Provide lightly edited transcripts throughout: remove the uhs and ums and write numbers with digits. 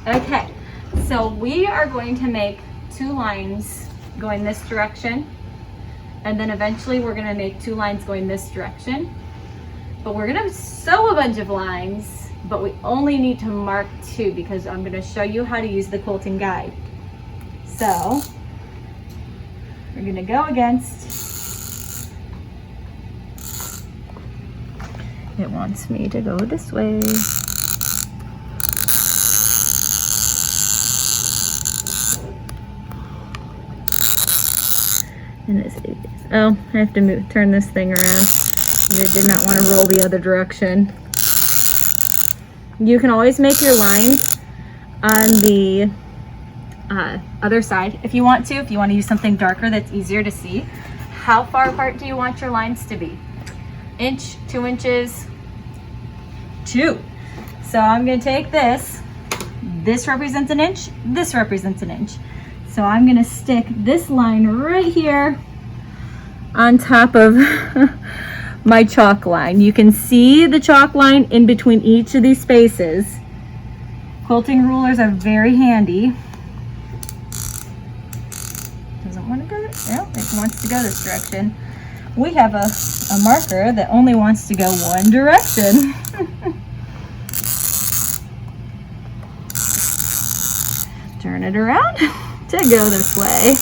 Okay, so we are going to make 2 lines going this direction, and then eventually we're gonna make 2 lines going this direction. But we're gonna sew a bunch of lines, but we only need to mark 2 because I'm gonna show you how to use the quilting guide. So we're gonna go against, it wants me to go this way. And this, oh, I have to turn this thing around. I did not want to roll the other direction. You can always make your lines on the other side if you want to. If you want to use something darker that's easier to see. How far apart do you want your lines to be? Inch, 2 inches, 2. So I'm going to take this. This represents an inch. This represents an inch. So I'm going to stick this line right here on top of my chalk line. You can see the chalk line in between each of these spaces. Quilting rulers are very handy. Doesn't want to go, no, it wants to go this direction. We have a marker that only wants to go one direction. Turn it around to go this way.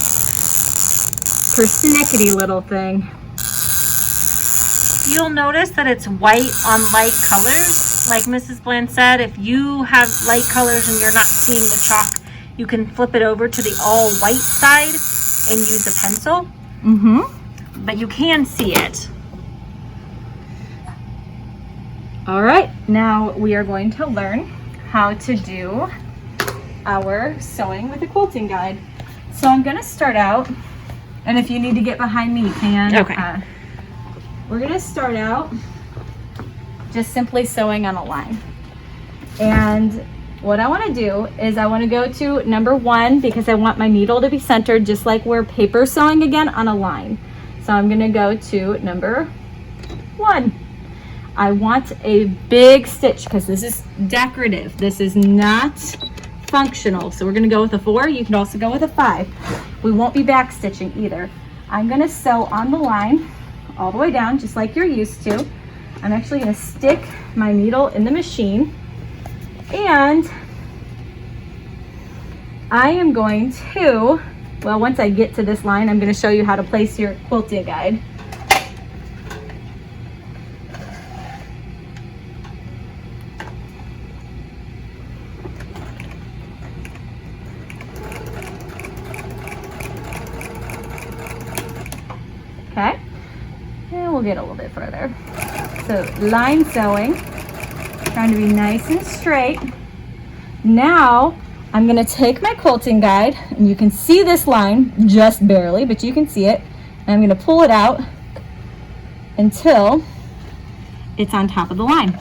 Persnickety little thing. You'll notice that it's white on light colors. Like Mrs. Bland said, if you have light colors and you're not seeing the chalk, you can flip it over to the all white side and use a pencil. But you can see it. All right, now we are going to learn how to do our sewing with a quilting guide. So I'm going to start out, and if you need to get behind me, you can. Okay. We're going to start out just simply sewing on a line. And what I want to do is I want to go to number 1 because I want my needle to be centered just like we're paper sewing again on a line. So I'm going to go to number 1. I want a big stitch because this is decorative. This is not functional. So we're going to go with a 4. You can also go with a 5. We won't be back stitching either. I'm going to sew on the line all the way down just like you're used to. I'm actually going to stick my needle in the machine, and I am going to, well, once I get to this line, I'm going to show you how to place your quilting guide. Okay, and we'll get a little bit further. So line sewing, trying to be nice and straight. Now I'm going to take my quilting guide, and you can see this line just barely, but you can see it. And I'm going to pull it out until it's on top of the line.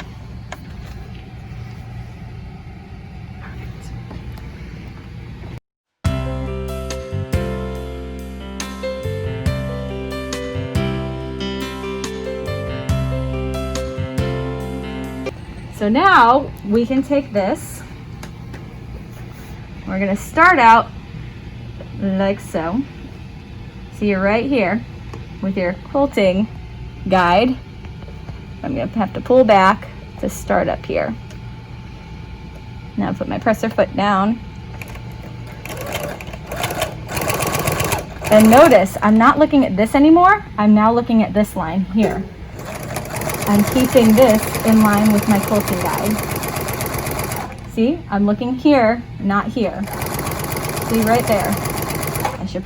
So now we can take this, we're going to start out like so. So you're right here with your quilting guide. I'm going to have to pull back to start up here. Now put my presser foot down. And notice I'm not looking at this anymore. I'm now looking at this line here. I'm keeping this in line with my quilting guide. See, I'm looking here, not here. See right there. I should.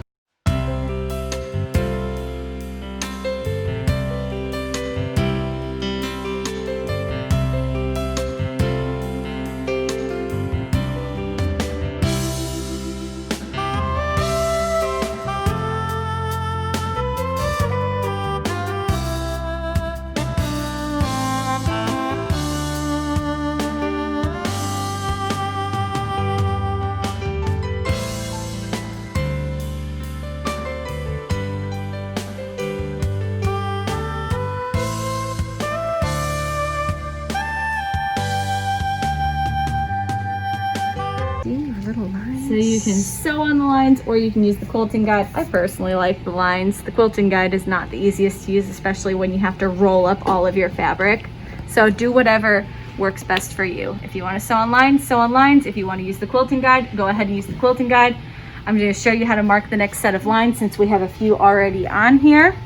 So you can sew on the lines or you can use the quilting guide. I personally like the lines. The quilting guide is not the easiest to use, especially when you have to roll up all of your fabric. So do whatever works best for you. If you want to sew on lines, sew on lines. If you want to use the quilting guide, go ahead and use the quilting guide. I'm going to show you how to mark the next set of lines since we have a few already on here.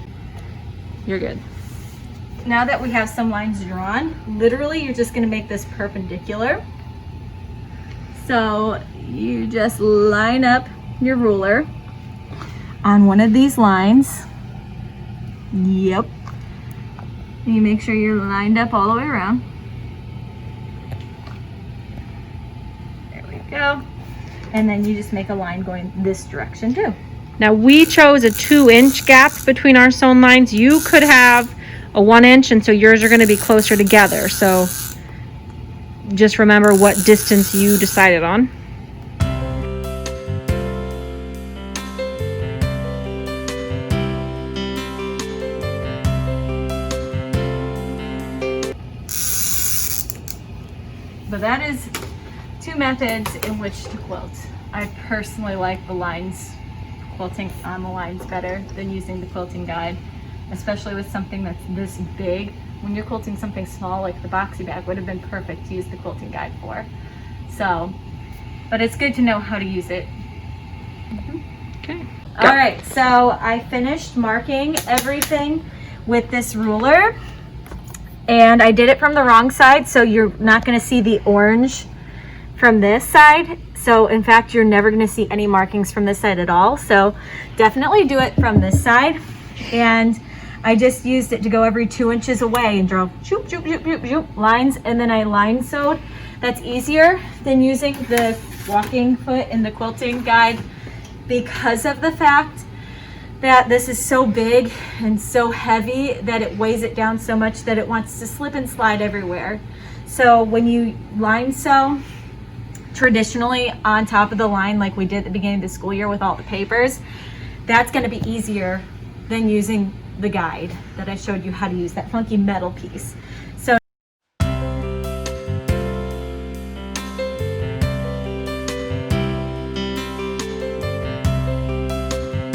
You're good. Now that we have some lines drawn, literally you're just going to make this perpendicular. So you just line up your ruler on one of these lines. Yep. And you make sure you're lined up all the way around. There we go. And then you just make a line going this direction too. Now we chose a 2-inch gap between our sewn lines. You could have a 1 inch, and so yours are going to be closer together. So just remember what distance you decided on. But that is 2 methods in which to quilt. I personally like the lines, quilting on the lines better than using the quilting guide, especially with something that's this big. When you're quilting something small like the boxy bag would have been perfect to use the quilting guide for. So, but it's good to know how to use it. Okay. All right, so I finished marking everything with this ruler. And I did it from the wrong side, so you're not going to see the orange from this side. So in fact, you're never going to see any markings from this side at all. So definitely do it from this side. And I just used it to go every 2 inches away and draw shoop, shoop, shoop, shoop, shoop, lines, and then I line sewed. That's easier than using the walking foot in the quilting guide because of the fact that this is so big and so heavy that it weighs it down so much that it wants to slip and slide everywhere. So when you line sew traditionally on top of the line like we did at the beginning of the school year with all the papers, that's going to be easier than using the guide that I showed you how to use, that funky metal piece. So